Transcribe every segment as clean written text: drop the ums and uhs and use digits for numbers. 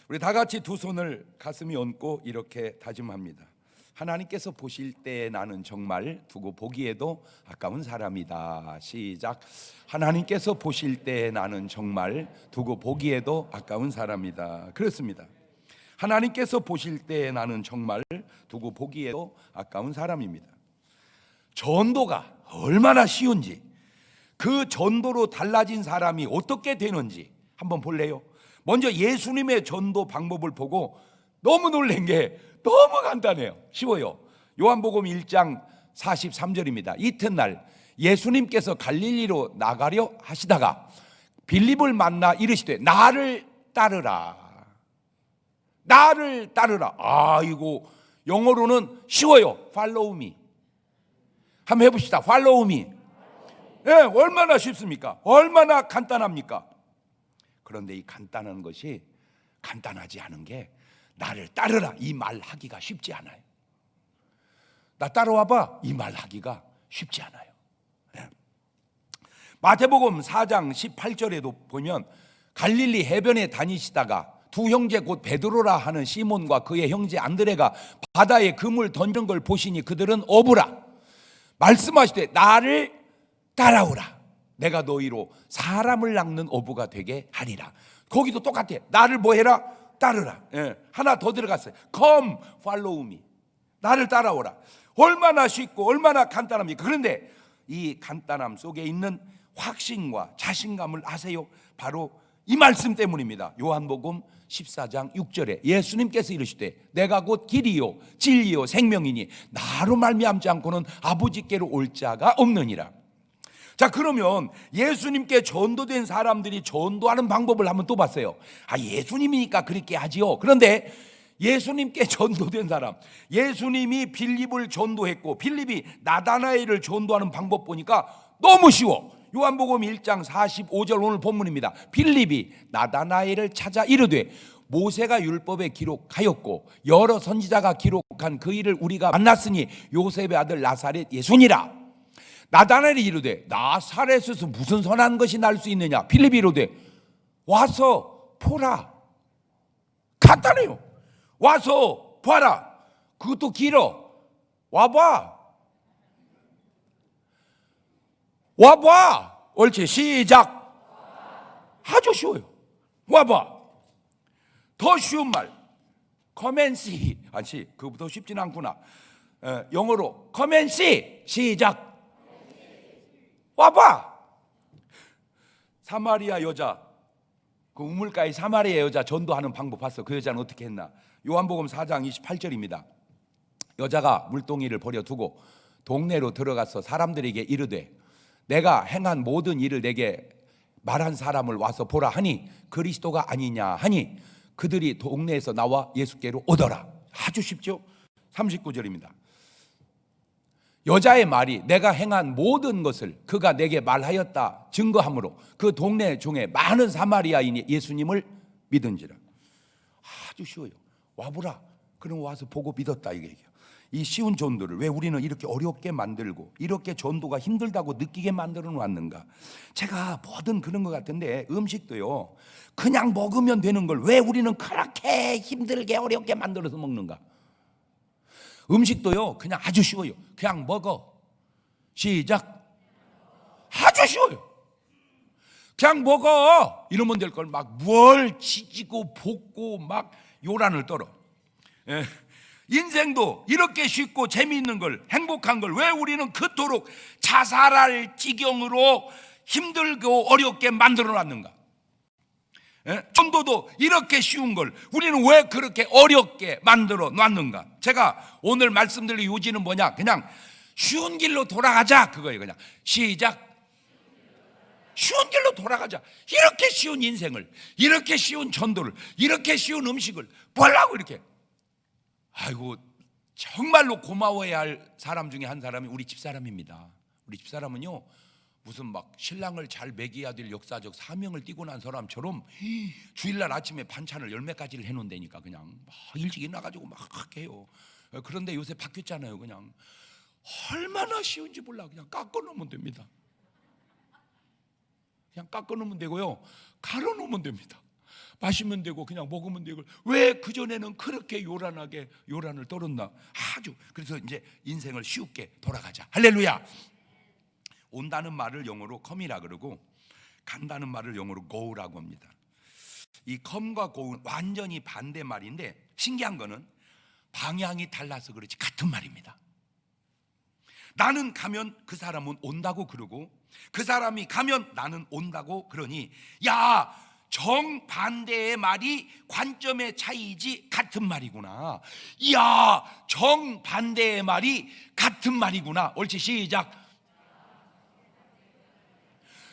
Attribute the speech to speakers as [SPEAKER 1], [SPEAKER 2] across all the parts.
[SPEAKER 1] 우리 다 같이 두 손을 가슴에 얹고 이렇게 다짐합니다. 하나님께서 보실 때 나는 정말 두고 보기에도 아까운 사람이다. 시작. 하나님께서 보실 때 나는 정말 두고 보기에도 아까운 사람이다. 그렇습니다. 하나님께서 보실 때 나는 정말 두고 보기에도 아까운 사람입니다. 전도가 얼마나 쉬운지, 그 전도로 달라진 사람이 어떻게 되는지 한번 볼래요? 먼저 예수님의 전도 방법을 보고 너무 놀란 게 너무 간단해요. 쉬워요. 요한복음 1장 43절입니다. 이튿날 예수님께서 갈릴리로 나가려 하시다가 빌립을 만나 이르시되 나를 따르라. 나를 따르라. 이거 영어로는 쉬워요. Follow me. 한번 해봅시다. Follow me. 네, 얼마나 쉽습니까? 얼마나 간단합니까? 그런데 이 간단한 것이 간단하지 않은 게 나를 따르라 이 말 하기가 쉽지 않아요. 나 따라와봐 이 말 하기가 쉽지 않아요. 네. 마태복음 4장 18절에도 보면 갈릴리 해변에 다니시다가 두 형제 곧 베드로라 하는 시몬과 그의 형제 안드레가 바다에 그물 던진 걸 보시니 그들은 어부라. 말씀하시되 나를 따라오라. 내가 너희로 사람을 낚는 어부가 되게 하리라. 거기도 똑같아. 나를 뭐 해라? 따르라. 하나 더 들어갔어요. Come, follow me. 나를 따라오라. 얼마나 쉽고 얼마나 간단합니까? 그런데 이 간단함 속에 있는 확신과 자신감을 아세요? 바로 이 말씀 때문입니다. 요한복음 14장 6절에 예수님께서 이르시되 내가 곧 길이요 진리요 생명이니 나로 말미암지 않고는 아버지께로 올 자가 없느니라. 자, 그러면 예수님께 전도된 사람들이 전도하는 방법을 한번 또 봤어요. 예수님이니까 그렇게 하지요. 그런데 예수님께 전도된 사람, 예수님이 빌립을 전도했고 빌립이 나다나엘을 전도하는 방법 보니까 너무 쉬워. 요한복음 1장 45절 오늘 본문입니다. 빌립이 나다나엘을 찾아 이르되 모세가 율법에 기록하였고 여러 선지자가 기록한 그 일을 우리가 만났으니 요셉의 아들 나사렛 예수니라. 나다나엘이 이르되 나사렛에서 무슨 선한 것이 날 수 있느냐. 빌립이 이르되 와서 보라. 간단해요. 와서 봐라. 그것도 길어. 와봐. 와봐. 옳지. 시작. 아주 쉬워요. 와봐. 더 쉬운 말 Come and see. 그거보다 쉽진 않구나. 영어로 Come and see. 시작. 와봐. 사마리아 여자, 그 우물가의 사마리아 여자 전도하는 방법 봤어. 그 여자는 어떻게 했나? 요한복음 4장 28절입니다. 여자가 물동이를 버려두고 동네로 들어가서 사람들에게 이르되 내가 행한 모든 일을 내게 말한 사람을 와서 보라 하니 그리스도가 아니냐 하니 그들이 동네에서 나와 예수께로 오더라. 아주 쉽죠? 39절입니다. 여자의 말이 내가 행한 모든 것을 그가 내게 말하였다 증거하므로 그 동네 중에 많은 사마리아인이 예수님을 믿은지라. 아주 쉬워요. 와보라. 그럼 와서 보고 믿었다 이게 얘기예요. 이 쉬운 전도를 왜 우리는 이렇게 어렵게 만들고 이렇게 전도가 힘들다고 느끼게 만들어 놨는가? 제가 뭐든 그런 것 같은데 음식도요 그냥 먹으면 되는 걸 왜 우리는 그렇게 힘들게 어렵게 만들어서 먹는가? 음식도요 그냥 아주 쉬워요. 그냥 먹어. 시작. 아주 쉬워요. 그냥 먹어 이러면 될 걸 막 뭘 지지고 볶고 막 요란을 떨어. 인생도 이렇게 쉽고 재미있는 걸, 행복한 걸 왜 우리는 그토록 자살할 지경으로 힘들고 어렵게 만들어 놨는가? 전도도 이렇게 쉬운 걸 우리는 왜 그렇게 어렵게 만들어 놨는가? 제가 오늘 말씀드릴 요지는 뭐냐? 그냥 쉬운 길로 돌아가자 그거예요. 그냥 시작. 쉬운 길로 돌아가자. 이렇게 쉬운 인생을, 이렇게 쉬운 전도를, 이렇게 쉬운 음식을 보려고 이렇게. 아이고 정말로 고마워해야 할 사람 중에 한 사람이 우리 집사람입니다. 우리 집사람은요 무슨 막 신랑을 잘 먹여야 될 역사적 사명을 띠고 난 사람처럼 주일날 아침에 반찬을 10몇 가지를 해놓는다니까 그냥 막 일찍 일어나가지고 막 해요. 그런데 요새 바뀌었잖아요. 그냥 얼마나 쉬운지 몰라. 그냥 깎아놓으면 됩니다. 그냥 깎아놓으면 되고요, 갈아놓으면 됩니다. 마시면 되고 그냥 먹으면 되고 왜 그전에는 그렇게 요란하게 요란을 떨었나. 아주 그래서 이제 인생을 쉬웁게 돌아가자. 할렐루야. 온다는 말을 영어로 come이라 그러고 간다는 말을 영어로 go라고 합니다. 이 come과 go는 완전히 반대 말인데 신기한 거는 방향이 달라서 그렇지 같은 말입니다. 나는 가면 그 사람은 온다고 그러고 그 사람이 가면 나는 온다고 그러니 야, 정반대의 말이 관점의 차이이지 같은 말이구나. 이야, 정반대의 말이 같은 말이구나. 옳지, 시작.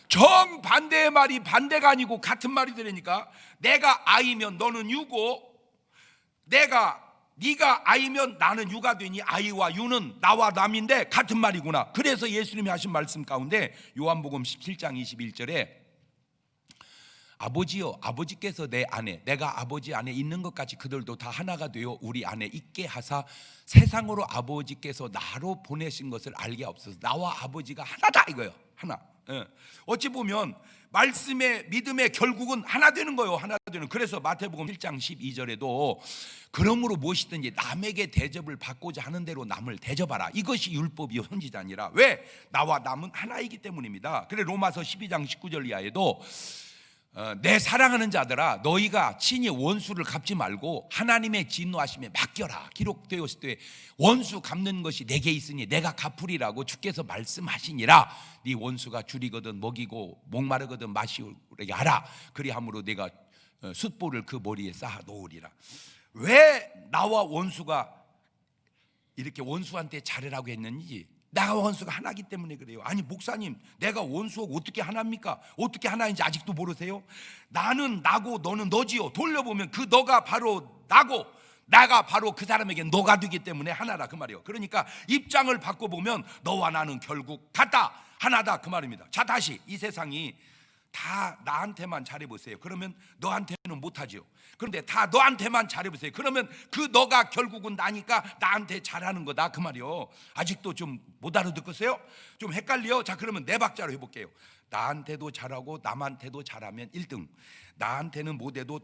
[SPEAKER 1] 정반대의 말이 반대가 아니고 같은 말이 되니까 내가 I면 너는 U고 네가 I면 나는 U가 되니 I와 U는 나와 남인데 같은 말이구나. 그래서 예수님이 하신 말씀 가운데 요한복음 17장 21절에 아버지요, 아버지께서 내 안에 내가 아버지 안에 있는 것 같이 그들도 다 하나가 되어 우리 안에 있게 하사 세상으로 아버지께서 나로 보내신 것을 알게 하옵소서. 나와 아버지가 하나다 이거예요. 하나. 어찌 보면 말씀의 믿음의 결국은 하나 되는 거예요. 하나 되는. 그래서 마태복음 1장 12절에도 그러므로 무엇이든지 남에게 대접을 받고자 하는 대로 남을 대접하라. 이것이 율법이요 선지자니라. 왜? 나와 남은 하나이기 때문입니다. 그래 로마서 12장 19절 이하에도 내 사랑하는 자들아 너희가 친히 원수를 갚지 말고 하나님의 진노하심에 맡겨라. 기록되었을 때 원수 갚는 것이 내게 있으니 내가 갚으리라고 주께서 말씀하시니라. 네 원수가 줄이거든 먹이고 목마르거든 마시게 하라. 그리함으로 내가 숫보를 그 머리에 쌓아 놓으리라. 왜 나와 원수가 이렇게 원수한테 잘하라고 했는지 나와 원수가 하나이기 때문에 그래요. 아니 목사님 내가 원수하고 어떻게 하나입니까? 어떻게 하나인지 아직도 모르세요? 나는 나고 너는 너지요. 돌려보면 그 너가 바로 나고 나가 바로 그 사람에게 너가 되기 때문에 하나라 그 말이에요. 그러니까 입장을 바꿔보면 너와 나는 결국 같다 하나다 그 말입니다. 자 다시 이 세상이 다 나한테만 잘해보세요. 그러면 너한테는 못하죠. 그런데 다 너한테만 잘해보세요. 그러면 그 너가 결국은 나니까 나한테 잘하는 거다 그 말이요. 아직도 좀 못 알아듣겠어요? 좀 헷갈려? 자 그러면 네 박자로 해볼게요. 나한테도 잘하고 남한테도 잘하면 1등, 나한테는 못해도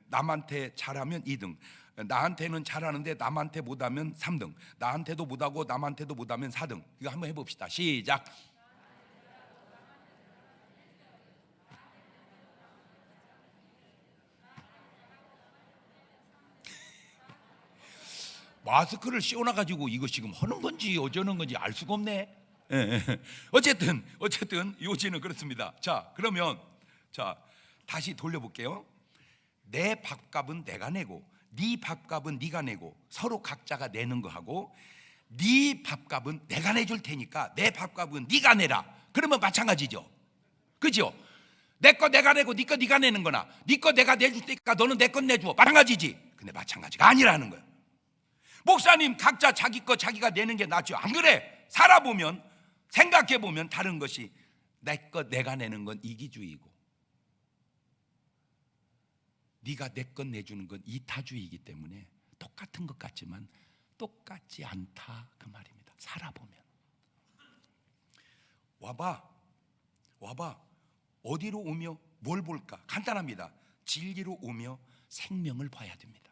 [SPEAKER 1] 남한테 잘하면 2등, 나한테는 잘하는데 남한테 못하면 3등, 나한테도 못하고 남한테도 못하면 4등. 이거 한번 해봅시다. 시작. 마스크를 씌워놔가지고 이거 지금 하는 건지 어쩌는 건지 알 수가 없네. 어쨌든 요지는 그렇습니다. 자 그러면 자 다시 돌려볼게요. 내 밥값은 내가 내고 네 밥값은 네가 내고 서로 각자가 내는 거하고 네 밥값은 내가 내줄 테니까 내 밥값은 네가 내라. 그러면 마찬가지죠. 그죠? 내 거 내가 내고 네 거 네가 내는 거나 네 거 내가 내줄 테니까 너는 내 거 내줘. 마찬가지지. 근데 마찬가지가 아니라는 거예요. 목사님 각자 자기 거 자기가 내는 게 낫죠. 안 그래? 살아보면 생각해보면 다른 것이 내 거 내가 내는 건 이기주의고 네가 내 것 내주는 건 이타주의이기 때문에 똑같은 것 같지만 똑같지 않다 그 말입니다. 살아보면 와봐 어디로 오며 뭘 볼까? 간단합니다. 진리로 오며 생명을 봐야 됩니다.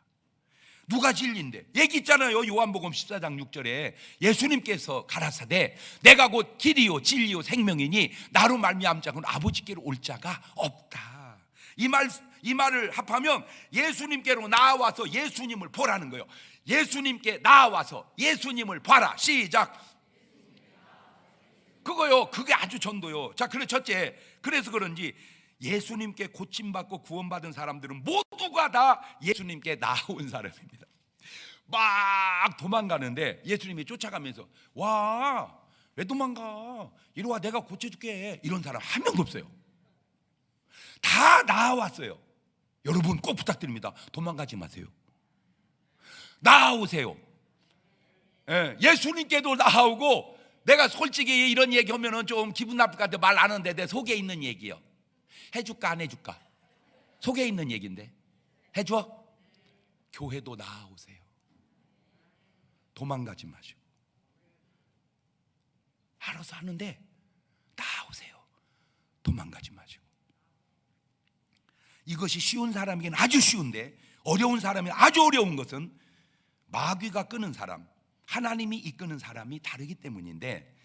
[SPEAKER 1] 누가 진리인데? 얘기 있잖아요. 요한복음 14장 6절에 예수님께서 가라사대 내가 곧 길이요 진리요 생명이니 나로 말미암지 않고는 아버지께로 올 자가 없다. 이 말을 합하면 예수님께로 나와서 예수님을 보라는 거예요. 예수님께 나와서 예수님을 봐라. 시작. 그거요. 그게 아주 전도요. 자, 그래 첫째. 그래서 그런지 예수님께 고침받고 구원받은 사람들은 모두가 다 예수님께 나온 사람입니다. 막 도망가는데 예수님이 쫓아가면서 와, 왜 도망가? 이리 와, 내가 고쳐줄게. 이런 사람 한 명도 없어요. 다 나왔어요. 여러분 꼭 부탁드립니다. 도망가지 마세요. 나오세요. 예수님께도 나오고 내가 솔직히 이런 얘기하면 좀 기분 나쁠 것 같아. 말 안 하는데 내 속에 있는 얘기요. 해줄까 안 해줄까? 속에 있는 얘기인데 해줘? 교회도 나오세요. 도망가지 마시고 알아서 하는데 나오세요. 도망가지 마시고 이것이 쉬운 사람에게는 아주 쉬운데 어려운 사람이 아주 어려운 것은 마귀가 끄는 사람, 하나님이 이끄는 사람이 다르기 때문인데,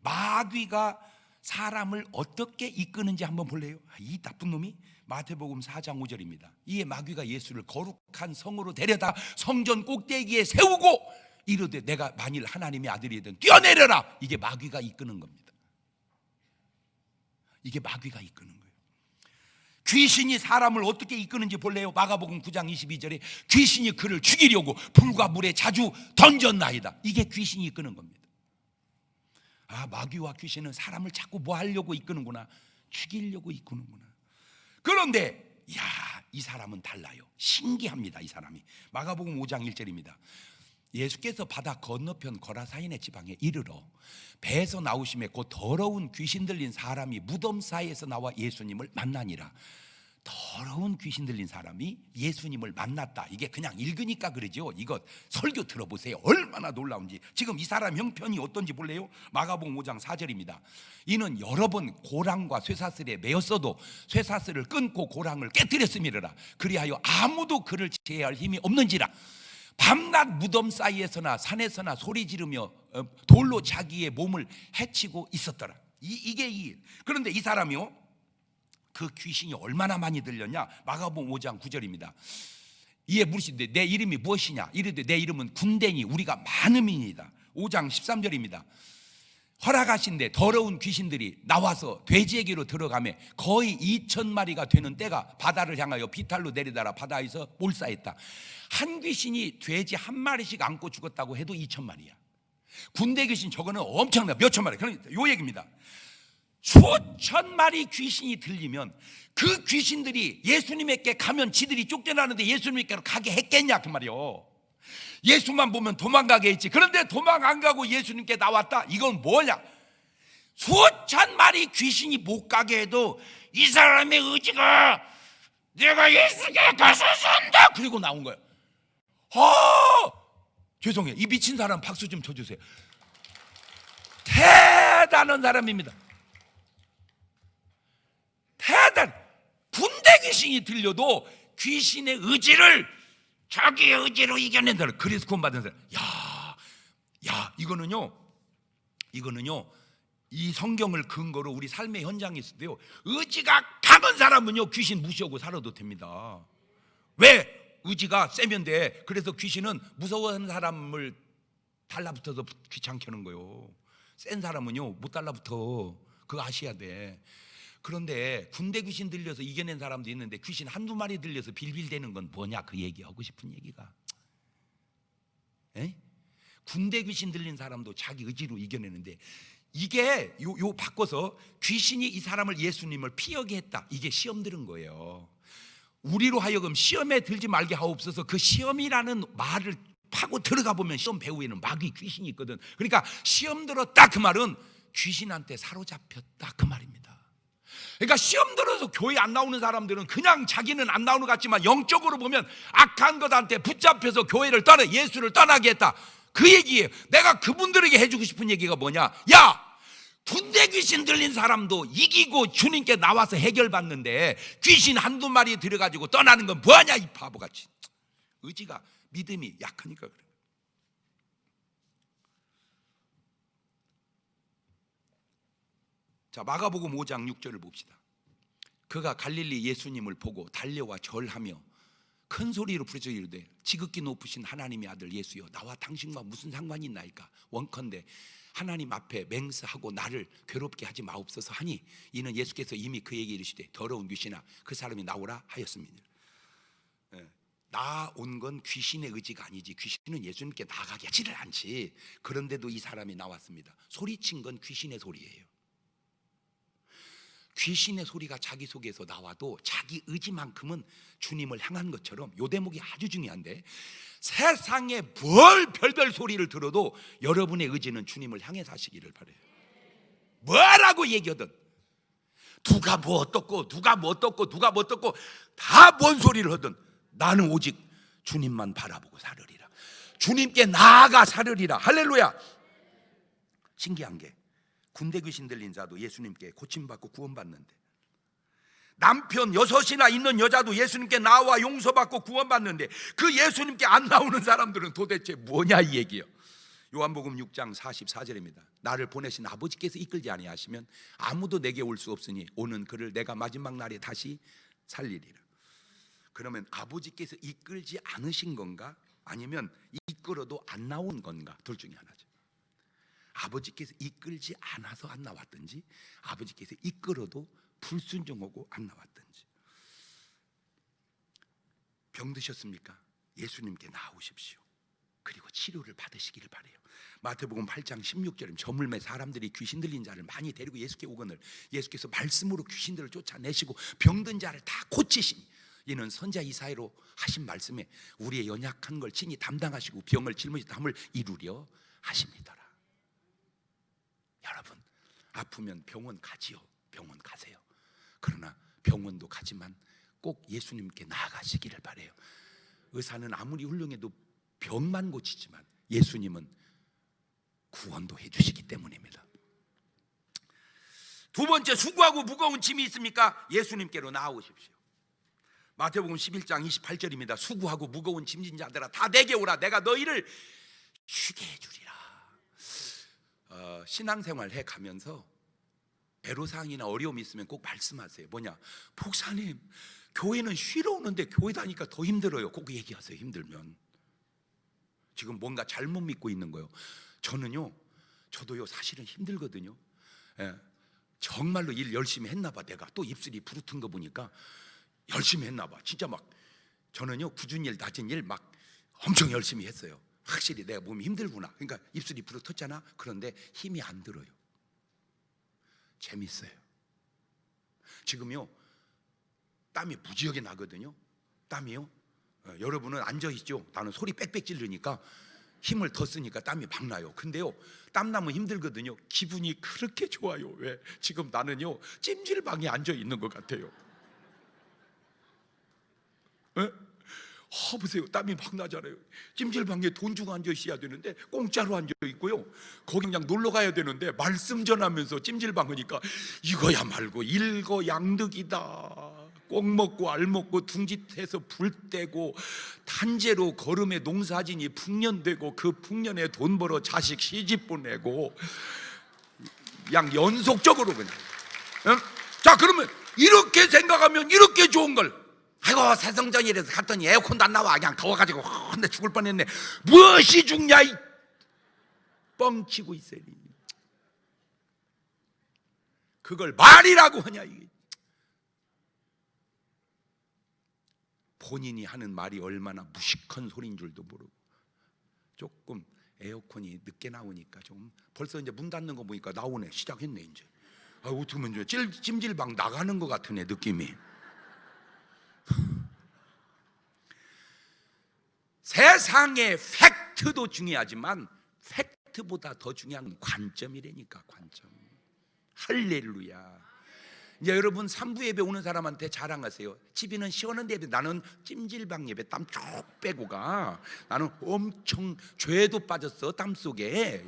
[SPEAKER 1] 마귀가 사람을 어떻게 이끄는지 한번 볼래요? 이 나쁜 놈이 마태복음 4장 5절입니다. 이에 마귀가 예수를 거룩한 성으로 데려다 성전 꼭대기에 세우고 이르되 내가 만일 하나님의 아들이든 뛰어내려라. 이게 마귀가 이끄는 겁니다. 이게 마귀가 이끄는 거예요. 귀신이 사람을 어떻게 이끄는지 볼래요? 마가복음 9장 22절에 귀신이 그를 죽이려고 불과 물에 자주 던졌나이다. 이게 귀신이 이끄는 겁니다. 아, 마귀와 귀신은 사람을 자꾸 뭐 하려고 이끄는구나. 죽이려고 이끄는구나. 그런데 이 사람은 달라요. 신기합니다. 이 사람이 마가복음 5장 1절입니다. 예수께서 바다 건너편 거라사인의 지방에 이르러 배에서 나오심에 곧 더러운 귀신 들린 사람이 무덤 사이에서 나와 예수님을 만나니라. 더러운 귀신 들린 사람이 예수님을 만났다. 이게 그냥 읽으니까 그러죠. 이거 설교 들어보세요. 얼마나 놀라운지. 지금 이 사람 형편이 어떤지 볼래요? 마가복음 5장 4절입니다. 이는 여러 번 고랑과 쇠사슬에 매였어도 쇠사슬을 끊고 고랑을 깨뜨렸음이라. 그리하여 아무도 그를 제할 힘이 없는지라. 밤낮 무덤 사이에서나 산에서나 소리 지르며 돌로 자기의 몸을 해치고 있었더라. 이게 그런데 이 사람이요, 그 귀신이 얼마나 많이 들렸냐? 마가복음 5장 9절입니다. 이에 물으시되 내 이름이 무엇이냐? 이르되 내 이름은 군대니 우리가 많음이니이다. 5장 13절입니다. 허락하신데 더러운 귀신들이 나와서 돼지에게로 들어가매 거의 2,000마리가 되는 떼가 바다를 향하여 비탈로 내리다라 바다에서 몰사했다. 한 귀신이 돼지 한 마리씩 안고 죽었다고 해도 2,000마리야. 군대 귀신 저거는 엄청나, 몇천 마리. 그러니까 요 얘기입니다. 수천 마리 귀신이 들리면 그 귀신들이 예수님에게 가면 지들이 쫓겨나는데 예수님께로 가게 했겠냐 그 말이요. 예수만 보면 도망가게 했지. 그런데 도망 안 가고 예수님께 나왔다. 이건 뭐냐? 수천 마리 귀신이 못 가게 해도 이 사람의 의지가 내가 예수께 가서 산다. 그리고 나온 거예요. 죄송해요. 이 미친 사람 박수 좀 쳐주세요. 대단한 사람입니다. 군대 귀신이 들려도 귀신의 의지를 자기의 의지로 이겨낸다. 그래서 구원받은 사람. 이거는요 이 성경을 근거로 우리 삶의 현장에 있을 때요, 의지가 강한 사람은요 귀신 무시하고 살아도 됩니다. 왜? 의지가 세면 돼. 그래서 귀신은 무서워하는 사람을 달라붙어서 귀찮게 하는 거예요. 센 사람은요 못 달라붙어. 그거 아셔야 돼. 그런데 군대 귀신 들려서 이겨낸 사람도 있는데 귀신 한두 마리 들려서 빌빌대는 건 뭐냐? 그 얘기하고 싶은 얘기가, 군대 귀신 들린 사람도 자기 의지로 이겨내는데, 이게 요 바꿔서 귀신이 이 사람을 예수님을 피하게 했다. 이게 시험 들은 거예요. 우리로 하여금 시험에 들지 말게 하옵소서. 그 시험이라는 말을 파고 들어가 보면 시험 배후에는 마귀 귀신이 있거든. 그러니까 시험 들었다 그 말은 귀신한테 사로잡혔다 그 말입니다. 그러니까 시험 들어서 교회 안 나오는 사람들은 그냥 자기는 안 나오는 것 같지만 영적으로 보면 악한 것한테 붙잡혀서 교회를 떠나 예수를 떠나게 했다. 그 얘기예요. 내가 그분들에게 해주고 싶은 얘기가 뭐냐? 군대 귀신 들린 사람도 이기고 주님께 나와서 해결받는데 귀신 한두 마리 들어가지고 떠나는 건 뭐하냐 이 바보같이. 의지가, 믿음이 약하니까 그래. 자, 마가복음 5장 6절을 봅시다. 그가 갈릴리 예수님을 보고 달려와 절하며 큰 소리로 부르짖어 이르되 지극히 높으신 하나님의 아들 예수여, 나와 당신과 무슨 상관이 있나이까? 원컨대 하나님 앞에 맹세하고 나를 괴롭게 하지 마옵소서 하니, 이는 예수께서 이미 그에게 이르시되 더러운 귀신아 그 사람이 나오라 하였습니다. 나온 건 귀신의 의지가 아니지. 귀신은 예수님께 나가게 하지를 않지. 그런데도 이 사람이 나왔습니다. 소리친 건 귀신의 소리예요. 귀신의 소리가 자기 속에서 나와도 자기 의지만큼은 주님을 향한 것처럼, 요 대목이 아주 중요한데, 세상에 뭘 별별 소리를 들어도 여러분의 의지는 주님을 향해 사시기를 바라요. 뭐라고 얘기하든, 누가 뭐 어떻고 누가 뭐 어떻고 누가 뭐 어떻고 다 뭔 소리를 하든 나는 오직 주님만 바라보고 살으리라. 주님께 나아가 살으리라. 할렐루야. 신기한 게 군대 귀신 들린 자도 예수님께 고침받고 구원받는데, 남편 6이나 있는 여자도 예수님께 나와 용서받고 구원받는데 그 예수님께 안 나오는 사람들은 도대체 뭐냐 이 얘기예요. 요한복음 6장 44절입니다. 나를 보내신 아버지께서 이끌지 아니하시면 아무도 내게 올 수 없으니 오는 그를 내가 마지막 날에 다시 살리리라. 그러면 아버지께서 이끌지 않으신 건가? 아니면 이끌어도 안 나온 건가? 둘 중에 하나죠. 아버지께서 이끌지 않아서 안 나왔든지 아버지께서 이끌어도 불순종하고 안 나왔든지. 병드셨습니까? 예수님께 나오십시오. 그리고 치료를 받으시기를 바래요. 마태복음 8장 16절에 저물매 사람들이 귀신 들린 자를 많이 데리고 예수께 오거늘 예수께서 말씀으로 귀신들을 쫓아내시고 병든 자를 다 고치시니 이는 선자 이사야로 하신 말씀에 우리의 연약한 걸 친히 담당하시고 병을 짊어지 담을 이루려 하십니다라. 여러분, 아프면 병원 가지요. 병원 가세요. 그러나 병원도 가지만 꼭 예수님께 나아가시기를 바래요. 의사는 아무리 훌륭해도 병만 고치지만 예수님은 구원도 해주시기 때문입니다. 두 번째, 수고하고 무거운 짐이 있습니까? 예수님께로 나아오십시오. 마태복음 11장 28절입니다. 수고하고 무거운 짐진 자들아 다 내게 오라. 내가 너희를 쉬게 해주리라. 신앙생활 해가면서 애로사항이나 어려움이 있으면 꼭 말씀하세요. 뭐냐? 목사님, 교회는 쉬러 오는데 교회 다니까 더 힘들어요. 꼭 얘기하세요. 힘들면. 지금 뭔가 잘못 믿고 있는 거예요. 저도요 사실은 힘들거든요. 예, 정말로 일 열심히 했나 봐. 내가 또 입술이 부르튼 거 보니까 열심히 했나 봐. 진짜 막 저는요 굳은 일 낮은 일 막 엄청 열심히 했어요. 확실히 내가 몸이 힘들구나. 그러니까 입술이 부르텄잖아. 그런데 힘이 안 들어요. 재밌어요. 지금요 땀이 무지하게 나거든요. 땀이요. 여러분은 앉아있죠. 나는 소리 빽빽 지르니까 힘을 더 쓰니까 땀이 막 나요. 근데요 땀나면 힘들거든요. 기분이 그렇게 좋아요. 왜? 지금 나는요 찜질방에 앉아있는 것 같아요. 보세요. 땀이 막 나잖아요. 찜질방에 돈 주고 앉아 있어야 되는데 공짜로 앉아 있고요. 거기 그냥 놀러 가야 되는데 말씀 전하면서 찜질방 하니까 이거야 말고 일거양득이다. 꼭 먹고 알 먹고 둥짓해서 불 떼고 탄재로 걸음에 농사지니 풍년되고 그 풍년에 돈 벌어 자식 시집 보내고 그냥 연속적으로 그냥. 자, 그러면 이렇게 생각하면 이렇게 좋은 걸, 아이고 새성전이라서 갔더니 에어컨도 안 나와. 그냥 더워가지고 혼내 죽을 뻔했네. 무엇이 죽냐 이 뻥치고 있어요. 그걸 말이라고 하냐. 이게 본인이 하는 말이 얼마나 무식한 소리인 줄도 모르고. 조금 에어컨이 늦게 나오니까 좀 벌써 이제 문 닫는 거 보니까 나오네. 시작했네 이제. 어떻게 보면 찜질방 나가는 것 같으네 느낌이. 세상의 팩트도 중요하지만 팩트보다 더 중요한 건 관점이라니까. 관점. 할렐루야. 이제 여러분 3부 예배 오는 사람한테 자랑하세요. 집이는 시원한 예배, 나는 찜질방 예배 땀 쭉 빼고 가. 나는 엄청 죄도 빠졌어 땀 속에.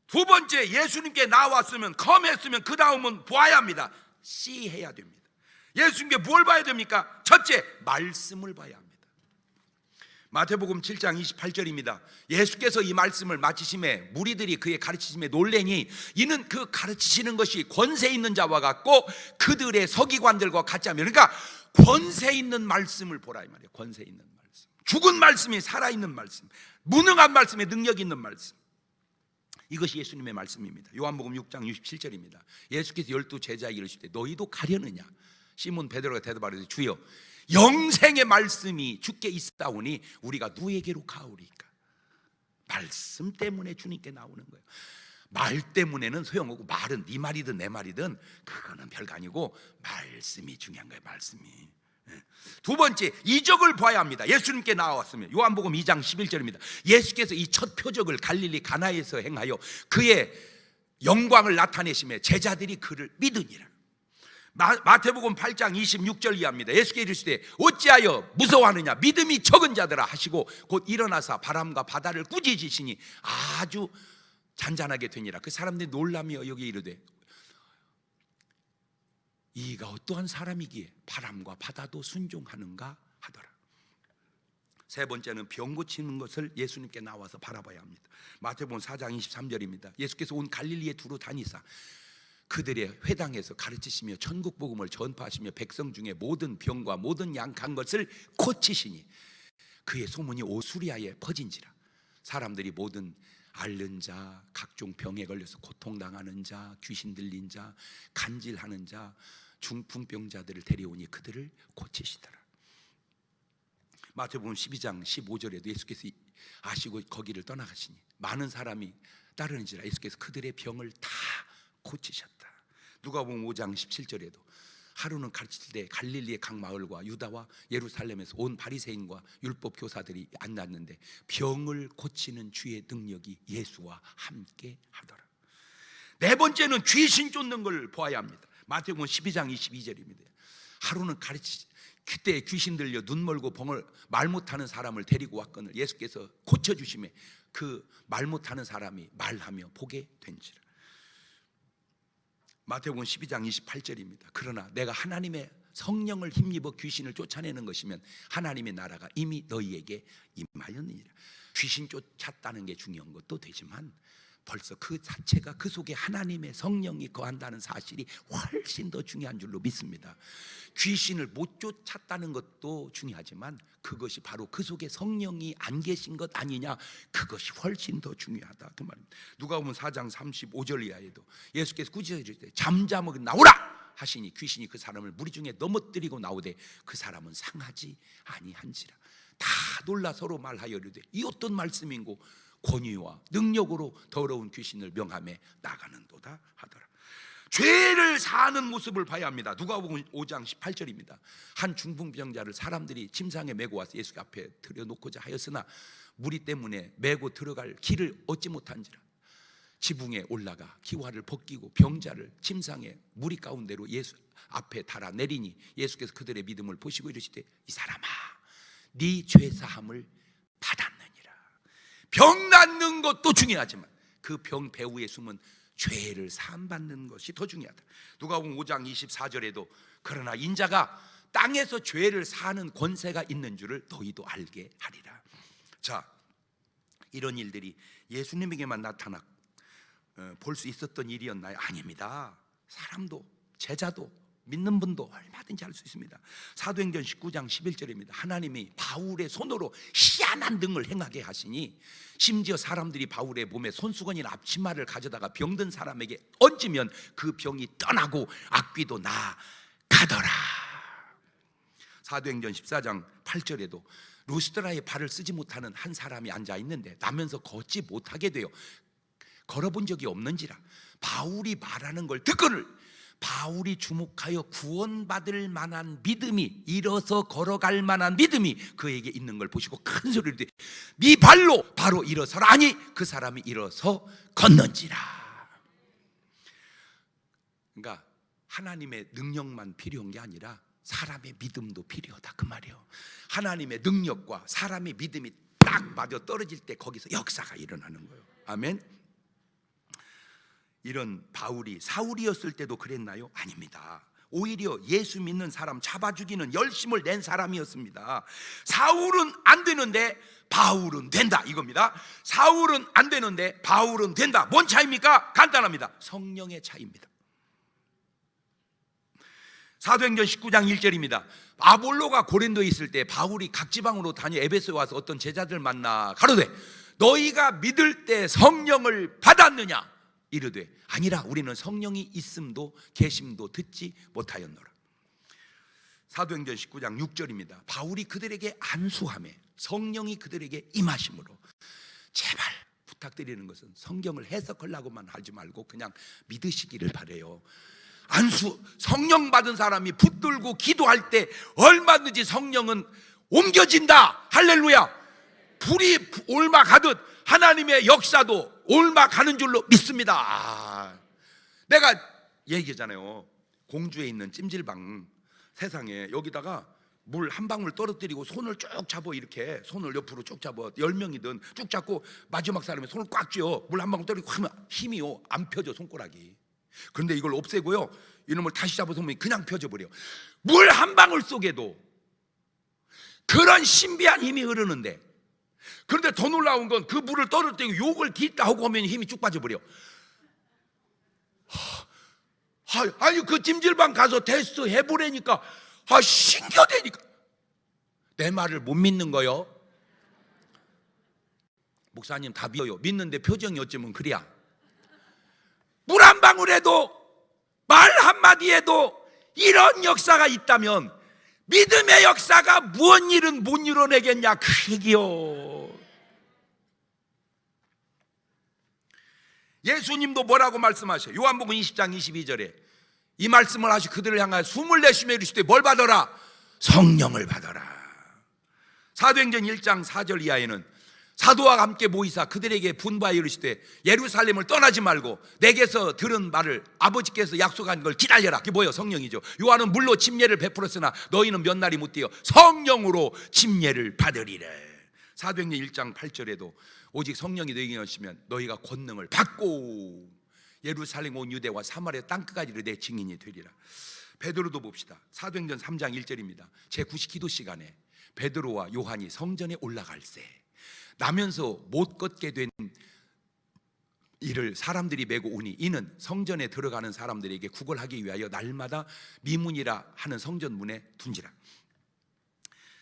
[SPEAKER 1] 두 번째, 예수님께 나왔으면 컴했으면 그 다음은 보아야 합니다. C 해야 됩니다. 예수님께 뭘 봐야 됩니까? 첫째, 말씀을 봐야 합니다. 마태복음 7장 28절입니다. 예수께서 이 말씀을 마치심에 무리들이 그의 가르치심에 놀래니 이는 그 가르치시는 것이 권세 있는 자와 같고 그들의 서기관들과 같지 않으며, 그러니까 권세 있는 말씀을 보라 이 말이에요. 권세 있는 말씀, 죽은 말씀이 살아있는 말씀, 무능한 말씀에 능력 있는 말씀. 이것이 예수님의 말씀입니다. 요한복음 6장 67절입니다. 예수께서 12 제자에게 이르시되 너희도 가려느냐? 시몬 베드로가 대답하되 주여 영생의 말씀이 주께 있사오니 우리가 누구에게로 가오리까? 말씀 때문에 주님께 나오는 거예요. 말 때문에는 소용없고, 말은 네 말이든 내 말이든 그거는 별거 아니고 말씀이 중요한 거예요. 말씀이. 두 번째, 이적을 봐야 합니다. 예수님께 나왔으면 요한복음 2장 11절입니다. 예수께서 이 첫 표적을 갈릴리 가나에서 행하여 그의 영광을 나타내시며 제자들이 그를 믿으니라. 마태복음 8장 26절 이하입니다. 예수께서 이르시되 어찌하여 무서워하느냐? 믿음이 적은 자들아 하시고 곧 일어나사 바람과 바다를 꾸짖으시니 아주 잔잔하게 되니라. 그 사람들이 놀라며 여기 이르되 이가 어떠한 사람이기에 바람과 바다도 순종하는가 하더라. 세 번째는 병 고치는 것을 예수님께 나와서 바라봐야 합니다. 마태복음 4장 23절입니다. 예수께서 온 갈릴리에 두루 다니사 그들의 회당에서 가르치시며 천국 복음을 전파하시며 백성 중에 모든 병과 모든 약한 것을 고치시니 그의 소문이 오수리아에 퍼진지라. 사람들이 모든 앓는 자, 각종 병에 걸려서 고통당하는 자, 귀신 들린 자, 간질하는 자, 중풍병자들을 데려오니 그들을 고치시더라. 마태복음 12장 15절에도 예수께서 아시고 거기를 떠나가시니 많은 사람이 따르는지라 예수께서 그들의 병을 다 고치셨다. 누가복음 5장 17절에도 하루는 가르칠 때 갈릴리의 각 마을과 유다와 예루살렘에서 온 바리새인과 율법 교사들이 앉았는데 병을 고치는 주의 능력이 예수와 함께 하더라. 네 번째는 귀신 쫓는 걸 보아야 합니다. 마태복음 12장 22절입니다. 하루는 그때 귀신 들려 눈 멀고 말 못하는 사람을 데리고 왔거늘 예수께서 고쳐주심에 그 말 못하는 사람이 말하며 보게 된지라. 마태복음 12장 28절입니다. 그러나 내가 하나님의 성령을 힘입어 귀신을 쫓아내는 것이면 하나님의 나라가 이미 너희에게 임하였느니라. 귀신 쫓았다는 게 중요한 것도 되지만 벌써 그 자체가 그 속에 하나님의 성령이 거한다는 사실이 훨씬 더 중요한 줄로 믿습니다. 귀신을 못 쫓았다는 것도 중요하지만 그것이 바로 그 속에 성령이 안 계신 것 아니냐, 그것이 훨씬 더 중요하다 그 말입니다. 누가복음 4장 35절 이하에도 예수께서 꾸짖어 주실 때 잠자먹은 나오라 하시니 귀신이 그 사람을 무리 중에 넘어뜨리고 나오되 그 사람은 상하지 아니한지라. 다 놀라 서로 말하여 이르되 이 어떤 말씀인고 권위와 능력으로 더러운 귀신을 명함에 나가는도다 하더라. 죄를 사하는 모습을 봐야 합니다. 누가복음 5장 18절입니다. 한 중풍병자를 사람들이 침상에 메고 와서 예수 앞에 들여놓고자 하였으나 무리 때문에 메고 들어갈 길을 얻지 못한지라 지붕에 올라가 기와를 벗기고 병자를 침상에 무리 가운데로 예수 앞에 달아 내리니 예수께서 그들의 믿음을 보시고 이르시되 이 사람아 네 죄사함을 받았느니라. 병 낫는 것도 중요하지만 그 병 배후에 숨은 죄를 사함받는 것이 더 중요하다. 누가복음 5장 24절에도 그러나 인자가 땅에서 죄를 사하는 권세가 있는 줄을 너희도 알게 하리라. 자, 이런 일들이 예수님에게만 나타나 볼 수 있었던 일이었나요? 아닙니다. 사람도 제자도 믿는 분도 얼마든지 할 수 있습니다. 사도행전 19장 11절입니다. 하나님이 바울의 손으로 희한한 등을 행하게 하시니 심지어 사람들이 바울의 몸에 손수건이나 앞치마를 가져다가 병든 사람에게 얹으면 그 병이 떠나고 악귀도 나가더라. 사도행전 14장 8절에도 루스드라에 발을 쓰지 못하는 한 사람이 앉아 있는데 나면서 걷지 못하게 되어 걸어본 적이 없는지라 바울이 말하는 걸 듣거늘 바울이 주목하여 구원받을 만한 믿음이, 일어서 걸어갈 만한 믿음이 그에게 있는 걸 보시고 큰 소리로 네 발로 바로 일어서라. 아니 그 사람이 일어서 걷는지라. 그러니까 하나님의 능력만 필요한 게 아니라 사람의 믿음도 필요하다 그 말이에요. 하나님의 능력과 사람의 믿음이 딱 맞아 떨어질 때 거기서 역사가 일어나는 거예요. 아멘. 이런 바울이 사울이었을 때도 그랬나요? 아닙니다. 오히려 예수 믿는 사람 잡아 죽이는 열심을 낸 사람이었습니다. 사울은 안 되는데 바울은 된다 이겁니다. 사울은 안 되는데 바울은 된다. 뭔 차이입니까? 간단합니다. 성령의 차이입니다. 사도행전 19장 1절입니다. 아볼로가 고린도에 있을 때 바울이 각 지방으로 다녀 에베소에 와서 어떤 제자들 만나 가로되 너희가 믿을 때 성령을 받았느냐? 이르되 아니라 우리는 성령이 있음도 계심도 듣지 못하였노라. 사도행전 19장 6절입니다. 바울이 그들에게 안수하매 성령이 그들에게 임하심으로. 제발 부탁드리는 것은 성경을 해석하려고만 하지 말고 그냥 믿으시기를 바래요. 안수, 성령 받은 사람이 붙들고 기도할 때 얼마든지 성령은 옮겨진다. 할렐루야. 불이 올막하듯 하나님의 역사도 올막하는 줄로 믿습니다. 내가 얘기하잖아요. 공주에 있는 찜질방 세상에 여기다가 물 한 방울 떨어뜨리고 손을 쭉 잡아. 이렇게 손을 옆으로 쭉 잡아. 10명이든 쭉 잡고 마지막 사람이 손을 꽉 쥐어. 물 한 방울 떨어뜨리고 하면 힘이요 안 펴져, 손가락이. 그런데 이걸 없애고요, 이놈을 다시 잡아서 보면 그냥 펴져 버려. 물 한 방울 속에도 그런 신비한 힘이 흐르는데, 그런데 더 놀라운 건 그 물을 떨어뜨리고 욕을 딛다 하고 하면 힘이 쭉 빠져버려. 아니 그 찜질방 가서 테스트 해보라니까 신기하다니까. 내 말을 못 믿는 거요? 목사님 다 믿어요. 믿는데 표정이 어쩌면 그래야. 물 한 방울에도, 말 한마디에도 이런 역사가 있다면 믿음의 역사가 무언 일은 못 이뤄내겠냐, 그 얘기요. 예수님도 뭐라고 말씀하셔요? 요한복음 20장 22절에 이 말씀을 하시 그들을 향하여 숨을 내쉬며 이르시되 뭘 받아라? 성령을 받아라. 사도행전 1장 4절 이하에는 사도와 함께 모이사 그들에게 분부하여 이르시되 예루살렘을 떠나지 말고 내게서 들은 말을 아버지께서 약속한 걸 기다려라. 그게 뭐예요? 성령이죠. 요한은 물로 침례를 베풀었으나 너희는 몇 날이 못 되어 성령으로 침례를 받으리래. 사도행전 1장 8절에도 오직 성령이 너희에게 오시면 너희가 권능을 받고 예루살렘 온 유대와 사마리아 땅끝까지 내 증인이 되리라. 베드로도 봅시다. 사도행전 3장 1절입니다. 제9시 기도 시간에 베드로와 요한이 성전에 올라갈새 나면서 못 걷게 된 이를 사람들이 메고 오니 이는 성전에 들어가는 사람들에게 구걸하기 위하여 날마다 미문이라 하는 성전 문에 둔지라.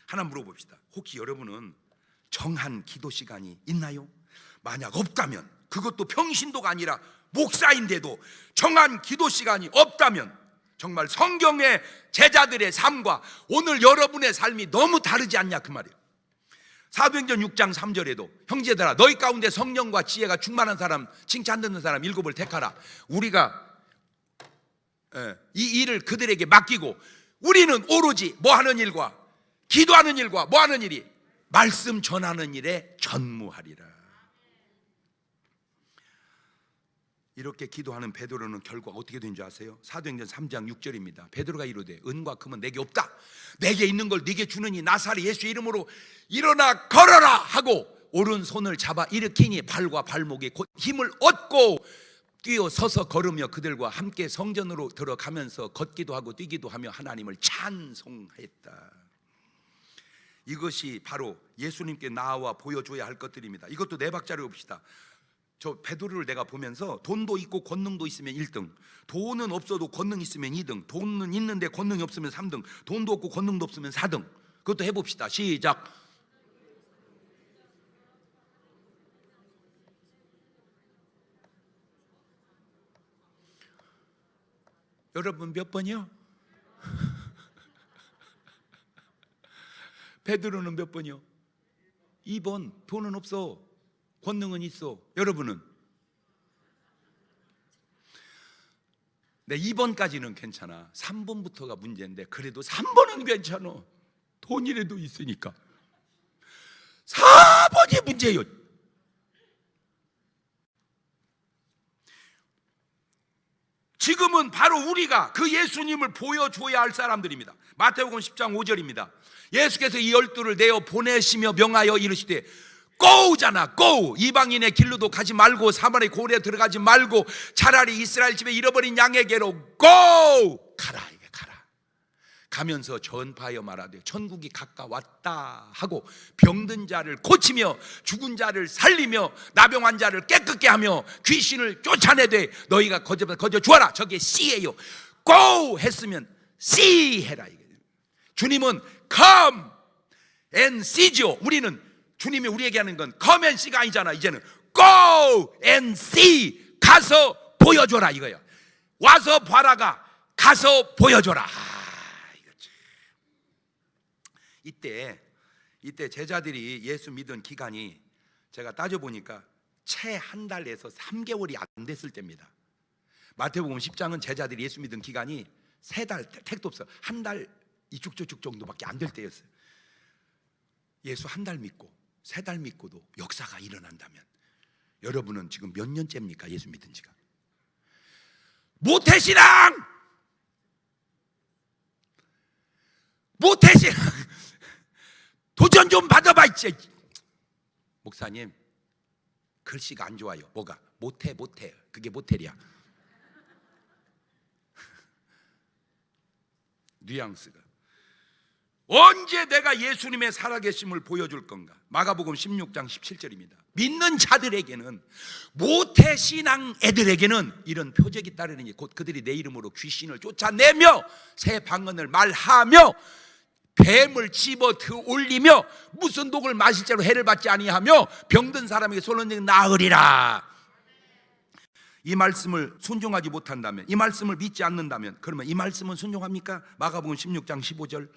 [SPEAKER 1] 하나 물어봅시다. 혹시 여러분은 정한 기도 시간이 있나요? 만약 없다면, 그것도 평신도가 아니라 목사인데도 정한 기도 시간이 없다면 정말 성경의 제자들의 삶과 오늘 여러분의 삶이 너무 다르지 않냐, 그 말이에요. 사도행전 6장 3절에도 형제들아 너희 가운데 성령과 지혜가 충만한 사람, 칭찬 듣는 사람 7을 택하라. 우리가 이 일을 그들에게 맡기고 우리는 오로지 뭐 하는 일과 기도하는 일과 뭐 하는 일이 말씀 전하는 일에 전무하리라. 이렇게 기도하는 베드로는 결과가 어떻게 된 줄 아세요? 사도행전 3장 6절입니다. 베드로가 이르되 은과 금은 내게 없다. 내게 있는 걸 네게 주느니 나사렛 예수의 이름으로 일어나 걸어라 하고 오른손을 잡아 일으키니 발과 발목에 곧 힘을 얻고 뛰어 서서 걸으며 그들과 함께 성전으로 들어가면서 걷기도 하고 뛰기도 하며 하나님을 찬송했다. 이것이 바로 예수님께 나와 보여줘야 할 것들입니다. 이것도 네 박자를 봅시다. 저 베드로를 내가 보면서 돈도 있고 권능도 있으면 1등, 돈은 없어도 권능 있으면 2등, 돈은 있는데 권능이 없으면 3등, 돈도 없고 권능도 없으면 4등. 그것도 해봅시다. 시작. 여러분 몇 번이요? 베드로는 몇 번이요? 2번. 돈은 없어, 권능은 있어. 여러분은? 네, 2번까지는 괜찮아. 3번부터가 문제인데 그래도 3번은 괜찮아. 돈이라도 있으니까. 4번이 문제예요. 지금은 바로 우리가 그 예수님을 보여줘야 할 사람들입니다. 마태복음 10장 5절입니다. 예수께서 이 12를 내어 보내시며 명하여 이르시되 고잖아, 고. 이방인의 길로도 가지 말고 사마리아 고을에 들어가지 말고 차라리 이스라엘 집에 잃어버린 양에게로 고. 가라, 이게 가라. 가면서 전파하여 말하되 천국이 가까웠다 하고 병든 자를 고치며 죽은 자를 살리며 나병한 자를 깨끗게 하며 귀신을 쫓아내되 너희가 거저 주어라. 저게 C예요. 고 했으면 C 해라. 이게. 주님은 come and see죠. 우리는 주님이 우리에게 하는 건 come and see가 아니잖아. 이제는 go and see, 가서 보여줘라 이거야. 와서 봐라가 가서 보여줘라. 이때 제자들이 예수 믿은 기간이 제가 따져보니까 채 한 달에서 3개월이 안 됐을 때입니다. 마태복음 10장은 제자들이 예수 믿은 기간이 3달, 택도 없어. 한 달 이쭉저쭉 정도밖에 안 될 때였어요. 예수 한 달 믿고 3달 믿고도 역사가 일어난다면 여러분은 지금 몇 년째입니까? 예수 믿은 지가. 모태신앙! 모태신앙! 도전 좀 받아봐 이제. 목사님 글씨가 안 좋아요. 뭐가? 못해. 그게 모텔이야. 뉘앙스가. 언제 내가 예수님의 살아계심을 보여줄 건가? 마가복음 16장 17절입니다. 믿는 자들에게는, 모태신앙 애들에게는 이런 표적이 따르니 곧 그들이 내 이름으로 귀신을 쫓아내며 새 방언을 말하며 뱀을 집어 올리며 무슨 독을 마실 자로 해를 받지 아니하며 병든 사람에게 솔로는 나으리라. 이 말씀을 순종하지 못한다면, 이 말씀을 믿지 않는다면, 그러면 이 말씀은 순종합니까? 마가복음 16장 15절,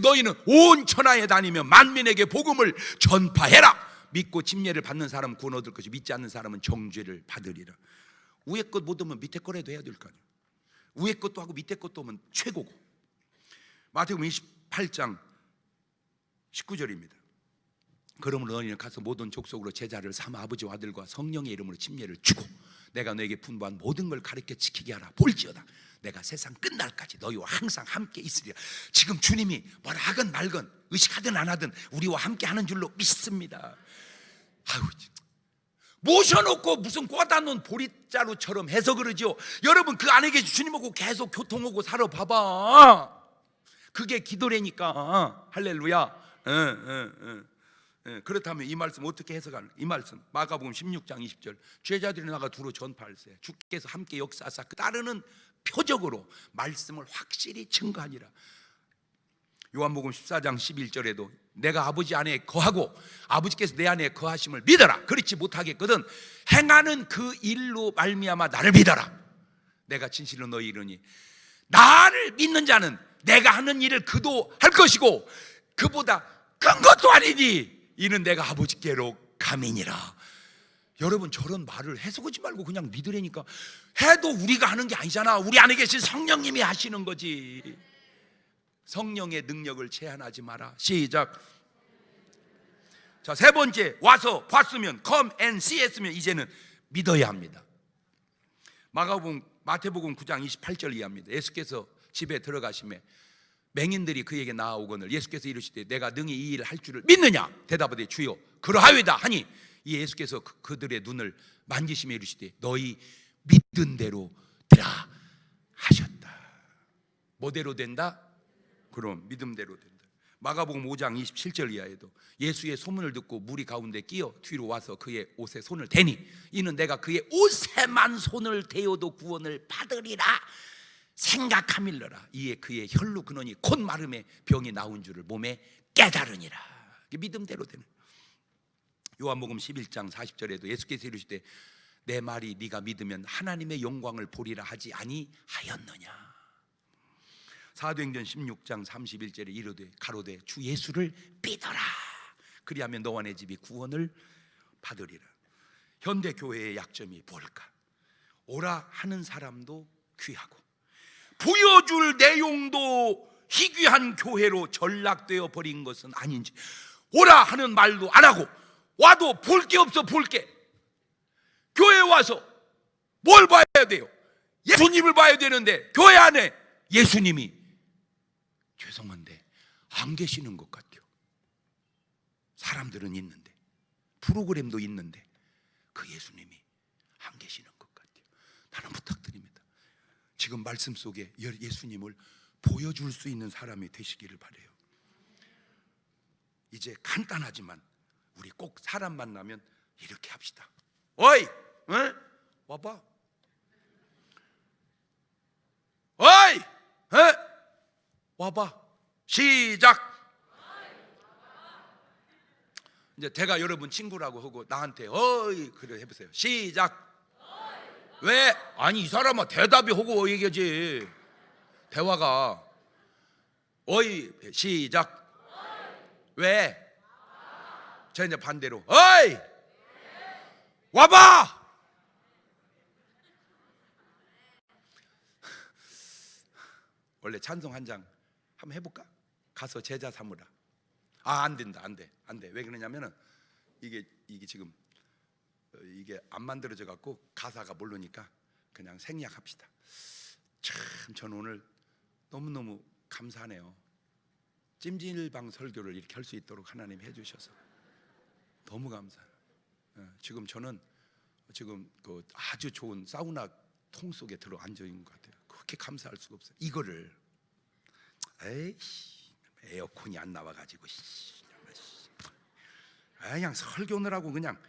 [SPEAKER 1] 너희는 온 천하에 다니며 만민에게 복음을 전파해라. 믿고 침례를 받는 사람은 구원 얻을 것이고 믿지 않는 사람은 정죄를 받으리라. 위에 것 못 오면 밑에 거라도 해야 될 거 아니에요. 위에 것도 하고 밑에 것도 오면 최고고. 마태복음 28장 19절입니다. 그러므로 너희는 가서 모든 족속으로 제자를 삼아 아버지와 아들과 성령의 이름으로 침례를 주고 내가 너에게 분부한 모든 걸 가르쳐 지키게 하라. 볼지어다 내가 세상 끝날까지 너희와 항상 함께 있으리라. 지금 주님이 뭐라 하건 말건 의식하든 안 하든 우리와 함께 하는 줄로 믿습니다. 아유, 모셔놓고 무슨 꽂아놓은 보리자루처럼 해서 그러죠. 여러분 그 안에 계신 주님하고 계속 교통하고 살아봐봐. 그게 기도라니까. 할렐루야. 그렇다면 이 말씀 어떻게 해석하는? 이 말씀 마가복음 16장 20절, 제자들이 나가 두루 전파할세 주께서 함께 역사하사 그 따르는 표적으로 말씀을 확실히 증거하니라. 요한복음 14장 11절에도 내가 아버지 안에 거하고 아버지께서 내 안에 거하심을 믿어라. 그렇지 못하겠거든 행하는 그 일로 말미암아 나를 믿어라. 내가 진실로 너희 이르니 나를 믿는 자는 내가 하는 일을 그도 할 것이고 그보다 큰 것도 아니니 이는 내가 아버지께로 감이니라. 여러분 저런 말을 해석하지 말고 그냥 믿으라니까. 해도 우리가 하는 게 아니잖아. 우리 안에 계신 성령님이 하시는 거지. 성령의 능력을 제한하지 마라. 시작. 자, 세 번째, 와서 봤으면, come and see 했으면 이제는 믿어야 합니다. 마태복음 9장 28절 이하입니다. 예수께서 집에 들어가시매 맹인들이 그에게 나아오거늘 예수께서 이르시되 내가 능히 이 일을 할 줄을 믿느냐? 대답하되 주여 그러하외다 하니 이 예수께서 그들의 눈을 만지시며 이르시되 너희 믿은 대로 되라 하셨다. 뭐대로 된다? 그럼 믿음대로 된다. 마가복음 5장 27절 이하에도 예수의 소문을 듣고 무리 가운데 끼어 뒤로 와서 그의 옷에 손을 대니 이는 내가 그의 옷에만 손을 대어도 구원을 받으리라 생각함일러라. 이에 그의 혈루 근원이 곧 마름에 병이 나온 줄을 몸에 깨달으니라. 믿음대로 되는. 요한복음 11장 40절에도 예수께서 이르시되 내 말이 네가 믿으면 하나님의 영광을 보리라 하지 아니하였느냐. 사도행전 16장 31절에 이르되 가로되 주 예수를 믿어라. 그리하면 너와 내 집이 구원을 받으리라. 현대 교회의 약점이 뭘까? 오라 하는 사람도 귀하고 보여줄 내용도 희귀한 교회로 전락되어 버린 것은 아닌지. 오라 하는 말도 안 하고 와도 볼 게 없어. 볼 게. 교회에 와서 뭘 봐야 돼요? 예수님을 봐야 되는데 교회 안에 예수님이 죄송한데 안 계시는 것 같아요. 사람들은 있는데 프로그램도 있는데 그 예수님이 안 계시는 것 같아요. 나는 부탁드립니다. 지금 말씀 속에 예수님을 보여줄 수 있는 사람이 되시기를 바라요. 이제 간단하지만 우리 꼭 사람 만나면 이렇게 합시다. 어이, 응? 와봐. 어이, 응? 와봐. 시작. 이제 제가 여러분 친구라고 하고 나한테 어이 그래 해보세요. 시작. 왜? 아니 이 사람아 대답이 하고 얘기하지. 대화가. 어이 시작. 왜? 자 이제 반대로 어이 와봐. 원래 찬송 한 장 한번 해볼까? 가서 제자 삼으라. 안 된다. 안 돼. 왜 그러냐면은 이게 지금 이게 안 만들어져 갖고 가사가 모르니까 그냥 생략합시다. 참 저는 오늘 너무너무 감사하네요. 찜질방 설교를 이렇게 할 수 있도록 하나님 해주셔서 너무 감사해요. 지금 저는 지금 그 아주 좋은 사우나 통 속에 들어 앉아 있는 것 같아요. 그렇게 감사할 수가 없어요. 이거를 에이씨, 에어컨이 안 나와가지고 그냥 설교느라고 그냥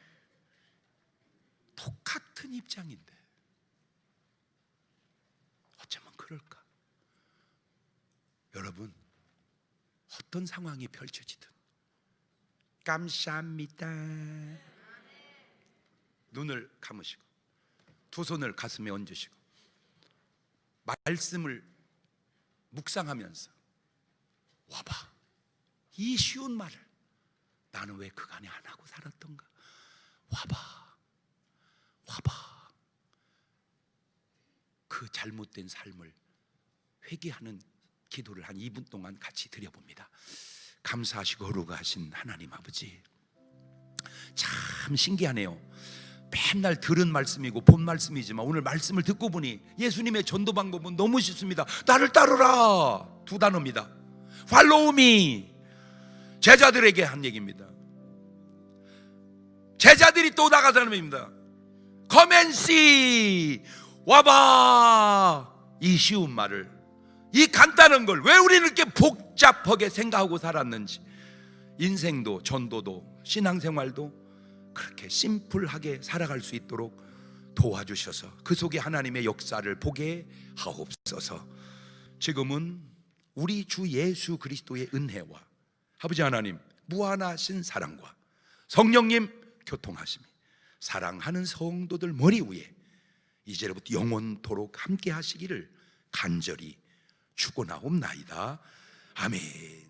[SPEAKER 1] 똑같은 입장인데 어쩌면 그럴까? 여러분, 어떤 상황이 펼쳐지든 감사합니다. 눈을 감으시고 두 손을 가슴에 얹으시고 말씀을 묵상하면서 와봐, 이 쉬운 말을 나는 왜 그간에 안 하고 살았던가? 와봐, 와봐. 그 잘못된 삶을 회개하는 기도를 한 2분 동안 같이 드려봅니다. 감사하시고 거룩하신 하나님 아버지, 참 신기하네요. 맨날 들은 말씀이고 본 말씀이지만 오늘 말씀을 듣고 보니 예수님의 전도 방법은 너무 쉽습니다. 나를 따르라, 두 단어입니다. Follow me. 제자들에게 한 얘기입니다. 제자들이 또 나가서 하는 얘기입니다. Come and see. 와봐. 이 쉬운 말을, 이 간단한 걸 왜 우리는 이렇게 복잡하게 생각하고 살았는지, 인생도 전도도 신앙생활도 그렇게 심플하게 살아갈 수 있도록 도와주셔서 그 속에 하나님의 역사를 보게 하옵소서. 지금은 우리 주 예수 그리스도의 은혜와 아버지 하나님 무한하신 사랑과 성령님 교통하심이 사랑하는 성도들 머리 위에 이제부터 영원토록 함께 하시기를 간절히 축원하옵나이다. 아멘.